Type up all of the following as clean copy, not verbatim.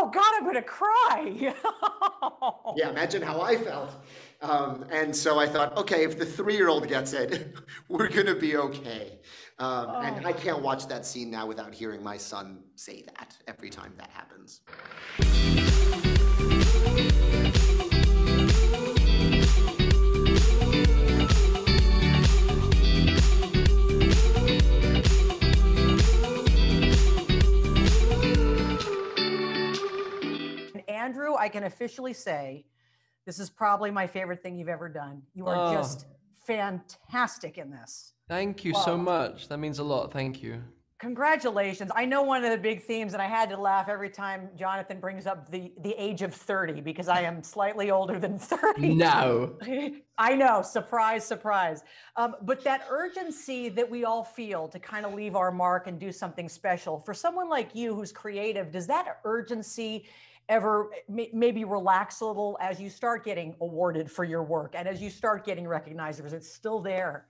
Oh God, I'm gonna cry. Yeah, imagine how I felt. And so I thought, okay, if the 3-year-old gets it, we're gonna be okay. And I Oh. can't watch that scene now without hearing my son say that every time that happens. Andrew, I can officially say this is probably my favorite thing you've ever done. You are just fantastic in this. Thank you so much. That means a lot. Thank you. Congratulations. I know one of the big themes, and I had to laugh every time Jonathan brings up the age of 30, because I am slightly older than 30. No. I know, surprise, surprise. But that urgency that we all feel to kind of leave our mark and do something special, for someone like you who's creative, does that urgency ever maybe relax a little as you start getting awarded for your work and as you start getting recognized, or is it still there?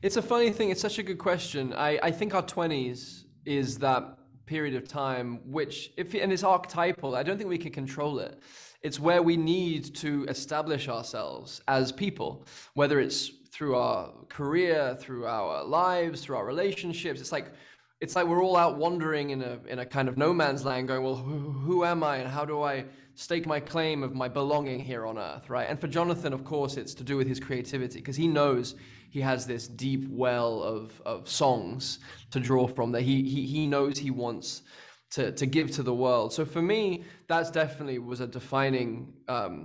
It's a funny thing. It's such a good question. I think our 20s is that period of time which, and it's archetypal. I don't think we can control it. It's where we need to establish ourselves as people, whether it's through our career, through our lives, through our relationships. It's like we're all out wandering in a kind of no man's land, going, well, who am I, and how do I stake my claim of my belonging here on Earth, right? And for Jonathan, of course, it's to do with his creativity, because he knows he has this deep well of songs to draw from that he knows he wants to give to the world. So for me, that's definitely was a defining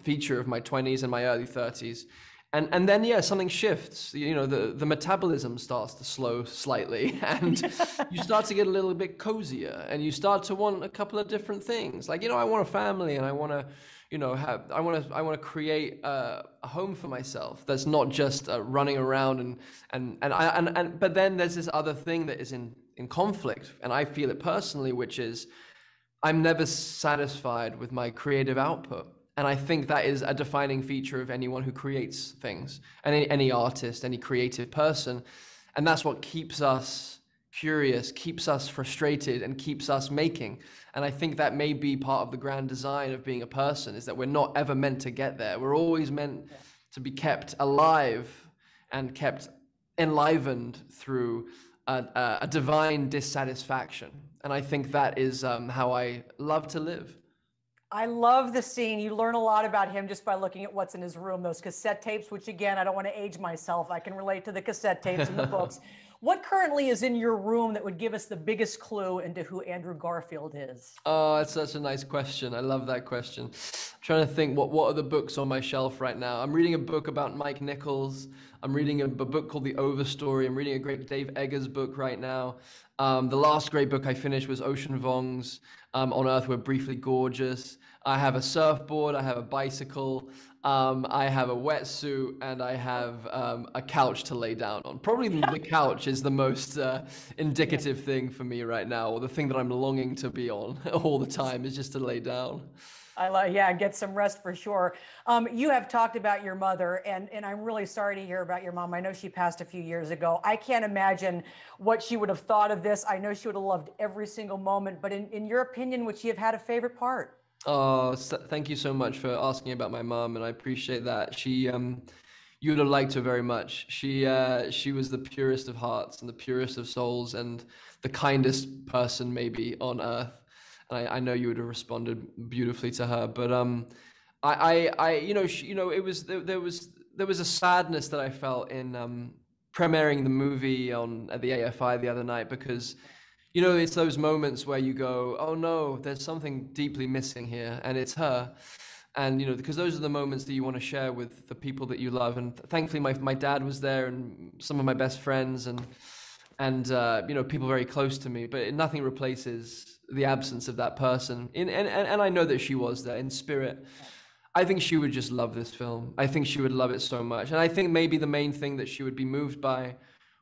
feature of my 20s and my early 30s. And then, yeah, something shifts. You know, the metabolism starts to slow slightly, and you start to get a little bit cozier, and you start to want a couple of different things. Like, you know, I want a family, and I want to, you know, I want to create a home for myself that's not just running around but then there's this other thing that is in conflict, and I feel it personally, which is I'm never satisfied with my creative output. And I think that is a defining feature of anyone who creates things, and any artist, any creative person. And that's what keeps us curious, keeps us frustrated, and keeps us making. And I think that may be part of the grand design of being a person, is that we're not ever meant to get there. We're always meant to be kept alive and kept enlivened through a divine dissatisfaction. And I think that is how I love to live. I love the scene. You learn a lot about him just by looking at what's in his room, those cassette tapes, which again, I don't want to age myself. I can relate to the cassette tapes and the books. What currently is in your room that would give us the biggest clue into who Andrew Garfield is? Oh, it's such a nice question. I love that question. I'm trying to think, what are the books on my shelf right now? I'm reading a book about Mike Nichols. I'm reading a book called The Overstory. I'm reading a great Dave Eggers book right now. The last great book I finished was Ocean Vuong's On Earth We're Briefly Gorgeous. I have a surfboard, I have a bicycle, I have a wetsuit, and I have a couch to lay down on. Probably the couch is the most indicative thing for me right now, or the thing that I'm longing to be on all the time, is just to lay down. Yeah, get some rest for sure. You have talked about your mother, and I'm really sorry to hear about your mom. I know she passed a few years ago. I can't imagine what she would have thought of this. I know she would have loved every single moment, but in your opinion, would she have had a favorite part? Oh, thank you so much for asking about my mom, and I appreciate that. She, you would have liked her very much. She was the purest of hearts and the purest of souls, and the kindest person maybe on earth. And I know you would have responded beautifully to her. But it was there was a sadness that I felt in premiering the movie at the AFI the other night, because, you know, it's those moments where you go, oh no, there's something deeply missing here, and it's her. And, you know, because those are the moments that you want to share with the people that you love. And thankfully, my dad was there, and some of my best friends, and you know, people very close to me. But nothing replaces the absence of that person. And I know that she was there in spirit. I think she would just love this film. I think she would love it so much. And I think maybe the main thing that she would be moved by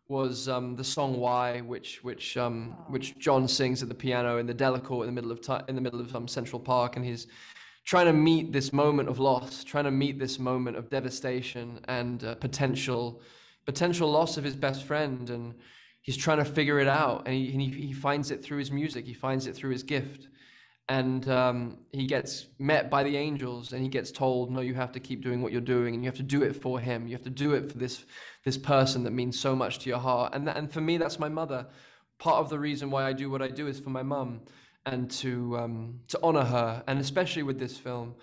was the song "Why," which John sings at the piano in the Delacorte in the middle of Central Park, and he's trying to meet this moment of loss, trying to meet this moment of devastation and potential loss of his best friend, and he's trying to figure it out, and he finds it through his music, he finds it through his gift, and he gets met by the angels, and he gets told, no, you have to keep doing what you're doing, and you have to do it for him. You have to do it for this person that means so much to your heart. And for me, that's my mother. Part of the reason why I do what I do is for my mum, and to honor her, and especially with this film,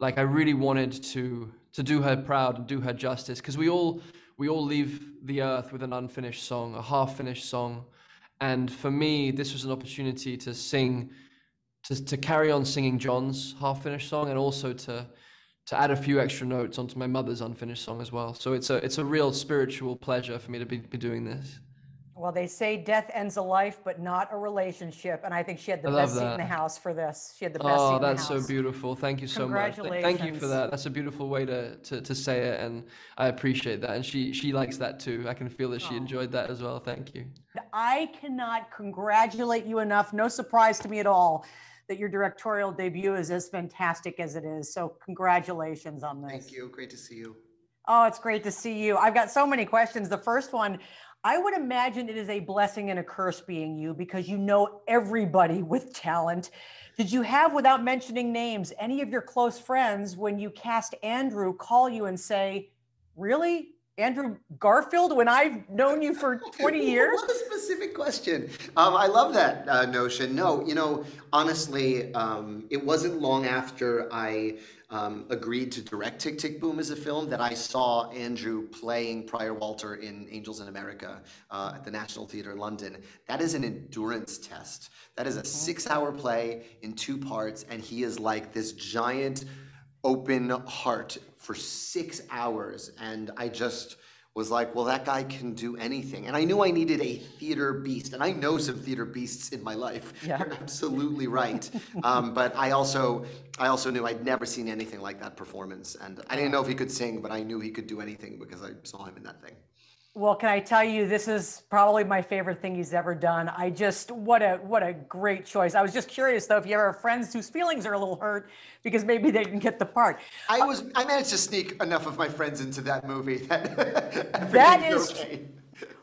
like I really wanted to do her proud and do her justice, because we all leave the earth with an unfinished song, a half-finished song. And for me, this was an opportunity to sing, to carry on singing John's half-finished song, and also to add a few extra notes onto my mother's unfinished song as well. So it's a real spiritual pleasure for me to be doing this. Well, they say death ends a life, but not a relationship. And I think she had the best seat in the house for this. She had the best seat in the house. Oh, that's so beautiful. Thank you so much. Thank you for that. That's a beautiful way to say it, and I appreciate that. And she likes that too. I can feel that she enjoyed that as well. Thank you. I cannot congratulate you enough. No surprise to me at all that your directorial debut is as fantastic as it is. So congratulations on this. Thank you. Great to see you. Oh, it's great to see you. I've got so many questions. The first one, I would imagine it is a blessing and a curse being you, because you know everybody with talent. Did you have, without mentioning names, any of your close friends, when you cast Andrew, call you and say, really? Andrew Garfield, when I've known you for 20 years? What a specific question. I love that notion. No, honestly, it wasn't long after I agreed to direct Tick, Tick, Boom as a film that I saw Andrew playing Prior Walter in Angels in America at the National Theatre in London. That is an endurance test. That is a 6-hour play in 2 parts, and he is like this giant open heart for 6 hours. And I just was like, well, that guy can do anything. And I knew I needed a theater beast, and I know some theater beasts in my life. Yeah. You're absolutely right. But I also knew I'd never seen anything like that performance. And I didn't know if he could sing, but I knew he could do anything because I saw him in that thing. Well, can I tell you, this is probably my favorite thing he's ever done. What a great choice. I was just curious though, if you ever have friends whose feelings are a little hurt because maybe they didn't get the part. I managed to sneak enough of my friends into that movie that that is okay.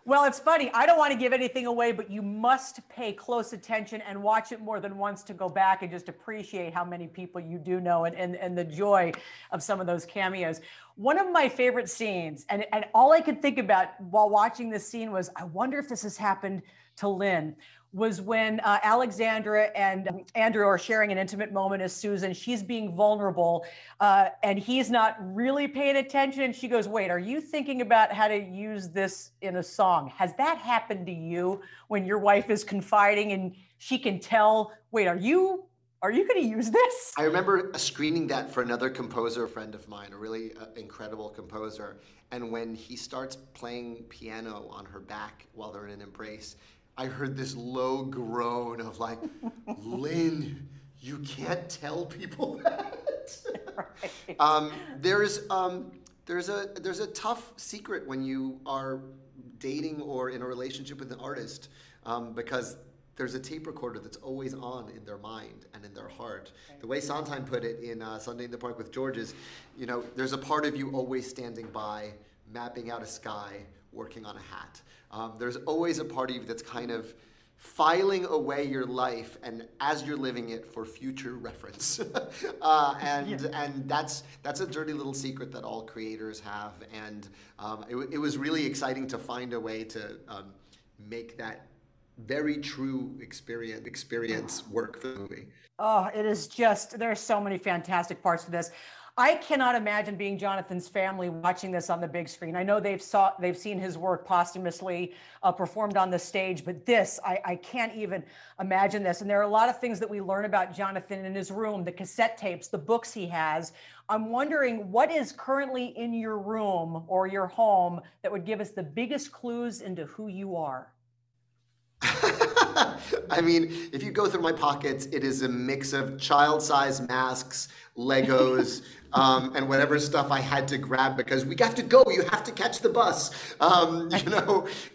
Well, it's funny. I don't want to give anything away, but you must pay close attention and watch it more than once to go back and just appreciate how many people you do know, and the joy of some of those cameos. One of my favorite scenes, and all I could think about while watching this scene was, I wonder if this has happened to Lin, was when Alexandra and Andrew are sharing an intimate moment as Susan. She's being vulnerable, and he's not really paying attention. And she goes, wait, are you thinking about how to use this in a song? Has that happened to you when your wife is confiding and she can tell, wait, are you going to use this? I remember screening that for another composer friend of mine, a really incredible composer. And when he starts playing piano on her back while they're in an embrace, I heard this low groan of like, Lin, you can't tell people that. Right. There's a tough secret when you are dating or in a relationship with an artist, because there's a tape recorder that's always on in their mind and in their heart. The way Sondheim put it in Sunday in the Park with George is, there's a part of you always standing by, mapping out a sky, working on a hat. There's always a part of you that's kind of filing away your life, and as you're living it for future reference. And that's a dirty little secret that all creators have. And it was really exciting to find a way to make that very true experience work for the movie. Oh, it is just, there's so many fantastic parts to this. I cannot imagine being Jonathan's family watching this on the big screen. I know they've seen his work posthumously performed on the stage, but this, I can't even imagine this. And there are a lot of things that we learn about Jonathan in his room, the cassette tapes, the books he has. I'm wondering what is currently in your room or your home that would give us the biggest clues into who you are? I mean, if you go through my pockets, it is a mix of child-sized masks, Legos, and whatever stuff I had to grab because we have to go. You have to catch the bus.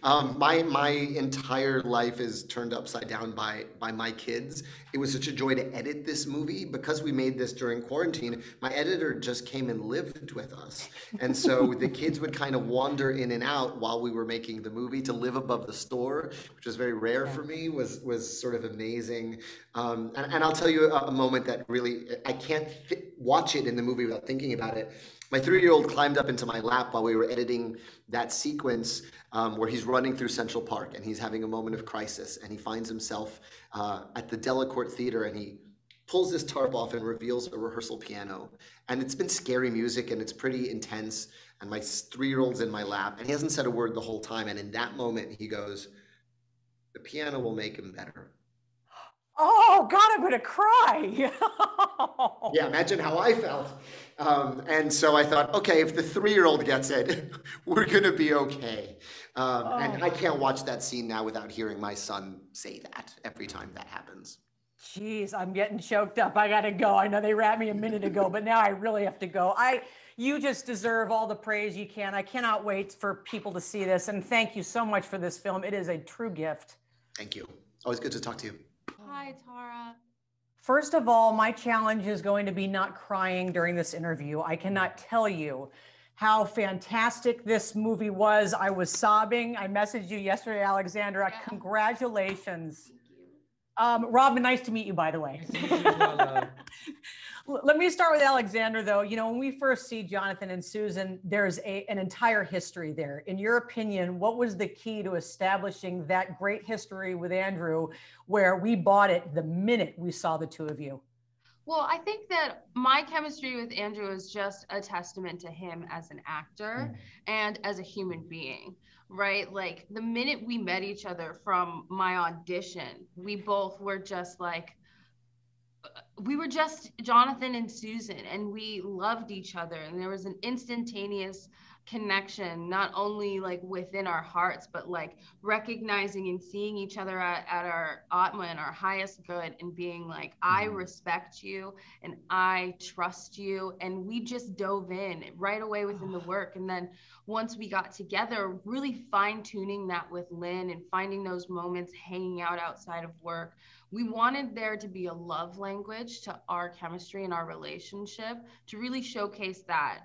My entire life is turned upside down by my kids. It was such a joy to edit this movie because we made this during quarantine. My editor just came and lived with us, and so the kids would kind of wander in and out while we were making the movie to live above the store, which was very rare for me. Jesse was sort of amazing. And I'll tell you a moment that really, I can't watch it in the movie without thinking about it. My 3-year-old climbed up into my lap while we were editing that sequence where he's running through Central Park and he's having a moment of crisis, and he finds himself at the Delacorte Theater, and he pulls this tarp off and reveals a rehearsal piano. And it's been scary music and it's pretty intense. And my 3-year-old's in my lap and he hasn't said a word the whole time. And in that moment, he goes, "The piano will make him better." Oh God, I'm gonna cry. Yeah, imagine how I felt. And so I thought, okay, if the 3-year-old gets it, we're gonna be okay. And I can't watch that scene now without hearing my son say that every time that happens. Jeez, I'm getting choked up. I gotta go. I know they wrapped me a minute ago, but now I really have to go. You just deserve all the praise you can. I cannot wait for people to see this. And thank you so much for this film. It is a true gift. Thank you. Always good to talk to you. Hi, Tara. First of all, my challenge is going to be not crying during this interview. I cannot tell you how fantastic this movie was. I was sobbing. I messaged you yesterday, Alexandra. Yeah. Congratulations. Robin, nice to meet you, by the way. Let me start with Alexandra, though. You know, when we first see Jonathan and Susan, there's an entire history there. In your opinion, what was the key to establishing that great history with Andrew, where we bought it the minute we saw the two of you? Well, I think that my chemistry with Andrew is just a testament to him as an actor and as a human being. Right? Like the minute we met each other from my audition, we both were just like, we were just Jonathan and Susan, and we loved each other. And there was an instantaneous connection, not only like within our hearts, but like recognizing and seeing each other at our Atma and our highest good, and being like, I respect you and I trust you. And we just dove in right away within the work. And then once we got together, really fine tuning that with Lin and finding those moments hanging out outside of work. We wanted there to be a love language to our chemistry and our relationship, to really showcase that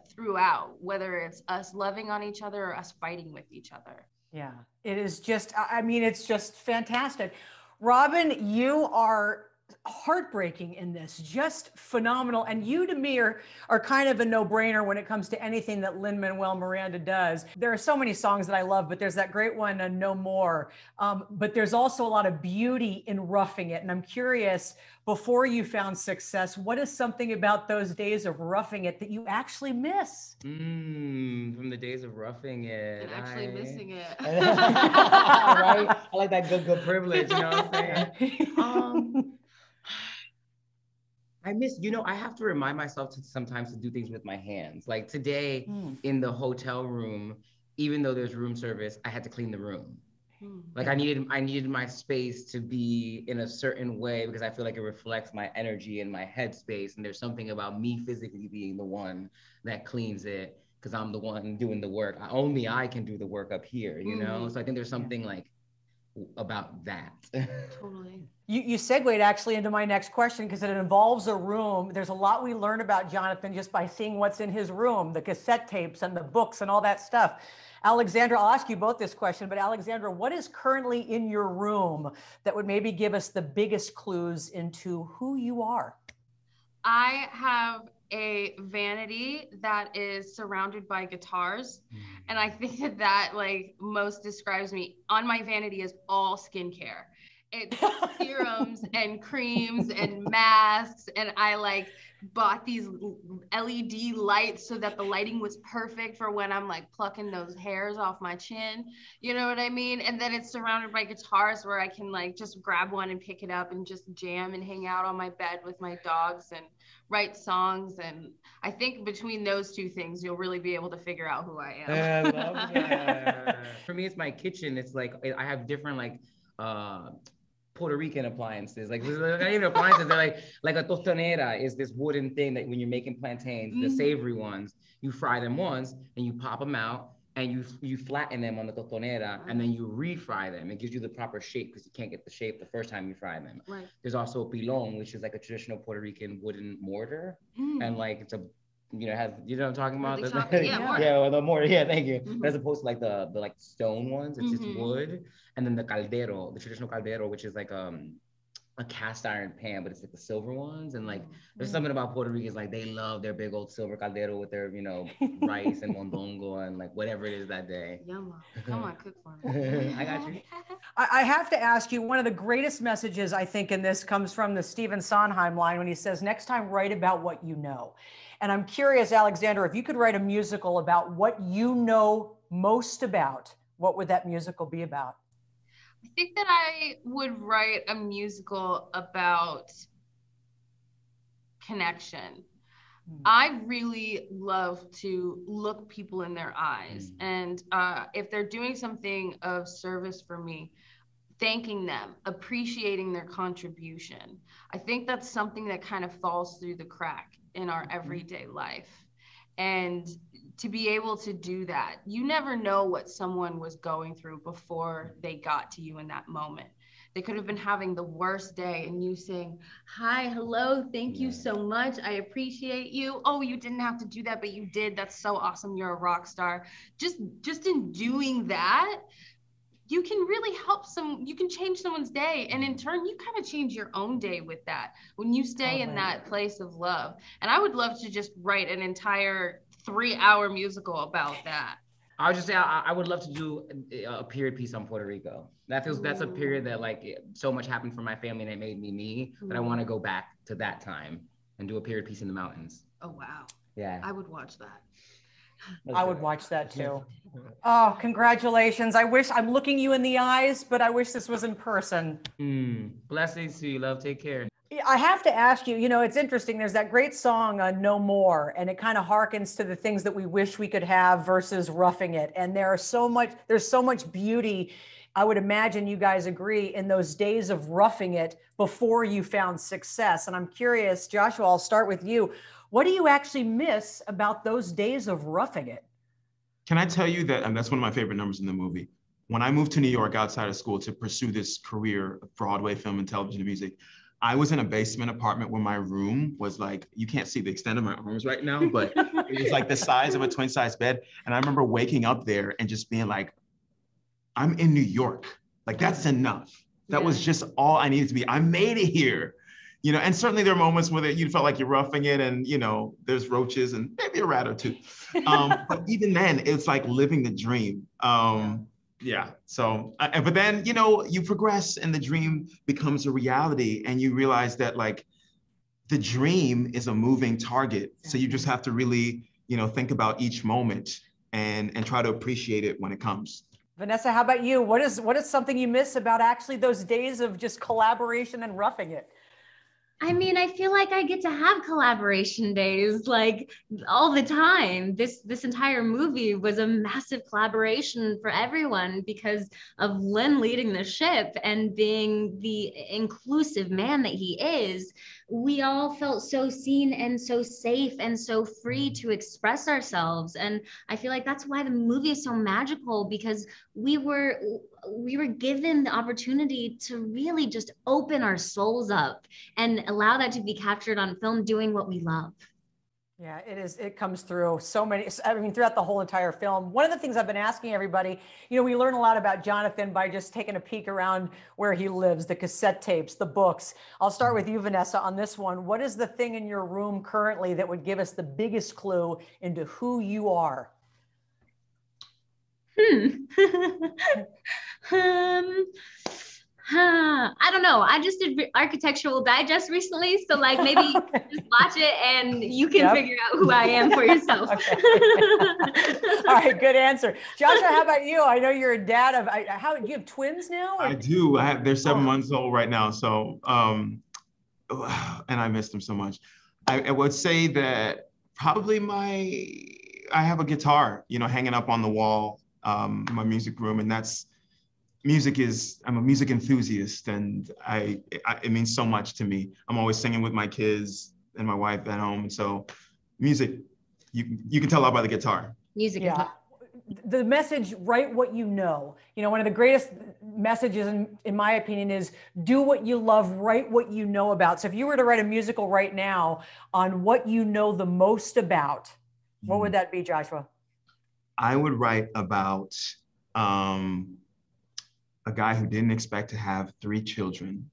throughout, whether it's us loving on each other or us fighting with each other. Yeah, it is just, I mean, it's just fantastic. Robin, you are heartbreaking in this, just phenomenal. And you, to me, are kind of a no-brainer when it comes to anything that Lin-Manuel Miranda does. There are so many songs that I love, but there's that great one, No More. But there's also a lot of beauty in Roughing It. And I'm curious, before you found success, what is something about those days of Roughing It that you actually miss? From the days of Roughing It. And actually missing it. Right? I like that good privilege, you know what I'm saying? I miss, I have to remind myself sometimes to do things with my hands. Like today in the hotel room, even though there's room service, I had to clean the room. Like I needed my space to be in a certain way because I feel like it reflects my energy and my headspace. And there's something about me physically being the one that cleans it because I'm the one doing the work. Only I can do the work up here, you know? So I think there's something like about that. Totally. You segued actually into my next question because it involves a room. There's a lot we learn about Jonathan just by seeing what's in his room, the cassette tapes and the books and all that stuff. Alexandra, I'll ask you both this question, but Alexandra, what is currently in your room that would maybe give us the biggest clues into who you are? I have a vanity that is surrounded by guitars. And I think that like most describes me. On my vanity is all skincare. It's serums and creams and masks. And I like bought these LED lights so that the lighting was perfect for when I'm like plucking those hairs off my chin. You know what I mean? And then it's surrounded by guitars where I can like just grab one and pick it up and just jam and hang out on my bed with my dogs and write songs. And I think between those two things, you'll really be able to figure out who I am. I love that. For me, it's my kitchen. It's like, I have different like, Puerto Rican appliances, like not even appliances. They're like a tostonera is this wooden thing that when you're making plantains, the savory ones, you fry them once and you pop them out and you flatten them on the tostonera and then you refry them. It gives you the proper shape because you can't get the shape the first time you fry them. Right. There's also pilon, which is like a traditional Puerto Rican wooden mortar, and like it's a you know, has, you know what I'm talking about? The chocolate, yeah, more. Yeah, well, the more, yeah, thank you. But as opposed to like the like stone ones, it's just wood. And then the caldero, the traditional caldero, which is like a cast iron pan, but it's like the silver ones. And like, there's something about Puerto Ricans, like they love their big old silver caldero with their, you know, rice and mondongo and like whatever it is that day. Yum. Come on, cook for me. I got you. I have to ask you, one of the greatest messages I think in this comes from the Stephen Sondheim line when he says, next time write about what you know. And I'm curious, Alexandra, if you could write a musical about what you know most about, what would that musical be about? I think that I would write a musical about connection. I really love to look people in their eyes. And if they're doing something of service for me, thanking them, appreciating their contribution. I think that's something that kind of falls through the crack in our everyday life. And to be able to do that, you never know what someone was going through before they got to you in that moment. They could have been having the worst day and you saying, hi, hello, thank you so much. I appreciate you. Oh, you didn't have to do that, but you did. That's so awesome. You're a rock star. Just in doing that, you can really help you can change someone's day. And in turn, you kind of change your own day with that when you stay in that place of love. And I would love to just write an entire 3-hour musical about that. I would just say I would love to do a period piece on Puerto Rico. That's a period that like so much happened for my family and it made me me, that I want to go back to that time and do a period piece in the mountains. Oh, wow. Yeah. I would watch that. I would watch that too. Oh, congratulations. I'm looking you in the eyes, but I wish this was in person. Blessings to you, love. Take care. I have to ask you, it's interesting. There's that great song, No More, and it kind of harkens to the things that we wish we could have versus Roughing It. And there's so much beauty, I would imagine you guys agree, in those days of roughing it before you found success. And I'm curious, Joshua, I'll start with you. What do you actually miss about those days of roughing it? Can I tell you that, and that's one of my favorite numbers in the movie, when I moved to New York outside of school to pursue this career of Broadway, film, and television and music, I was in a basement apartment where my room was like, you can't see the extent of my arms right now, but it was like the size of a twin size bed. And I remember waking up there and just being like, I'm in New York. Like, that's enough. That was just all I needed to be. I made it here. And certainly there are moments where you felt like you're roughing it and, there's roaches and maybe a rat or two. But even then, it's like living the dream. So, but then, you progress and the dream becomes a reality and you realize that like the dream is a moving target. So you just have to really, think about each moment and try to appreciate it when it comes. Vanessa, how about you? What is something you miss about actually those days of just collaboration and roughing it? I mean, I feel like I get to have collaboration days like all the time. This entire movie was a massive collaboration for everyone because of Lin leading the ship and being the inclusive man that he is. We all felt so seen and so safe and so free to express ourselves. And I feel like that's why the movie is so magical, because we were given the opportunity to really just open our souls up and allow that to be captured on film, doing what we love. Yeah, it is. It comes through throughout the whole entire film. One of the things I've been asking everybody, we learn a lot about Jonathan by just taking a peek around where he lives, the cassette tapes, the books. I'll start with you, Vanessa, on this one. What is the thing in your room currently that would give us the biggest clue into who you are? I don't know. I just did Architectural Digest recently, so like maybe just watch it and you can figure out who I am for yourself. All right, good answer. Joshua, how about you? I know you're a dad of. Do you have twins now? I do. They're 7 months old right now, so and I miss them so much. I would say that probably I have a guitar, hanging up on the wall in my music room, and I'm a music enthusiast, and it means so much to me. I'm always singing with my kids and my wife at home. And so music, you can tell out by the guitar. Music. Yeah. the message, write what you know. You know, one of the greatest messages, in my opinion, is do what you love, write what you know about. So if you were to write a musical right now on what you know the most about, what would that be, Joshua? I would write about a guy who didn't expect to have 3 children,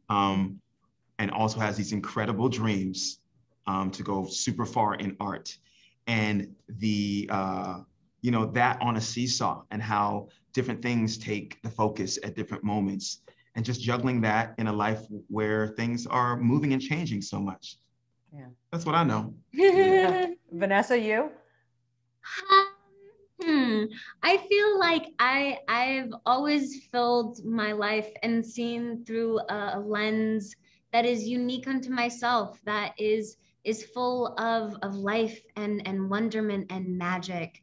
and also has these incredible dreams to go super far in art. And the, you know, that on a seesaw, and how different things take the focus at different moments, and just juggling that in a life where things are moving and changing so much. Yeah. That's what I know. Vanessa, you? I feel like I've always filled my life and seen through a lens that is unique unto myself, that is full of life and wonderment and magic.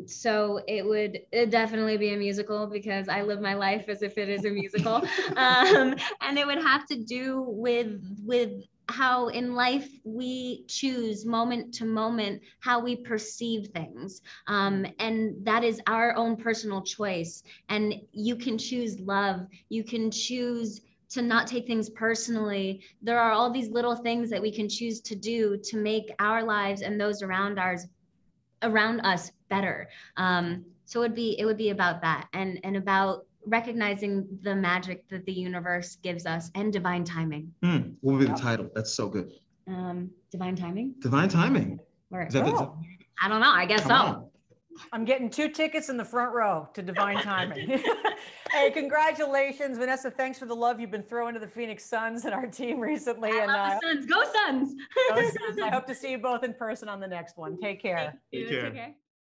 So it'd definitely be a musical, because I live my life as if it is a musical. And it would have to do with how in life we choose moment to moment how we perceive things. And that is our own personal choice. And you can choose love. You can choose to not take things personally. There are all these little things that we can choose to do to make our lives and those around us better. So it would be about that, and about recognizing the magic that the universe gives us, and divine timing. What would be the title? That's so good. Divine timing. Divine timing. Or, I don't know. I guess so. I'm getting 2 tickets in the front row to Divine Timing. Hey, congratulations, Vanessa. Thanks for the love you've been throwing to the Phoenix Suns and our team recently. I love the Suns. Go Suns. Go Suns. I hope to see you both in person on the next one. Take care. Take care.